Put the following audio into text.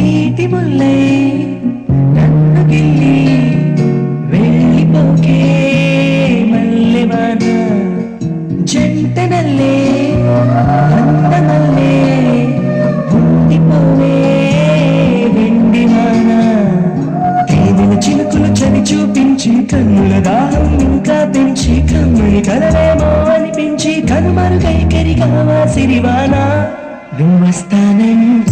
నీటి ముల్లై నన్ను గిల్లి వెళ్ళిపోకే మల్లెవాన జంట నల్లే అందమల్లే ఉండిపోవే వెండివాన తేనెల చినుకులు చని చూపించి కన్నుల దాహం ఇంకా పెంచి కమ్మని కలవేమో అనిపించి కనుమరుగై కరిగావా సిరివాన నువ్వస్తానంటే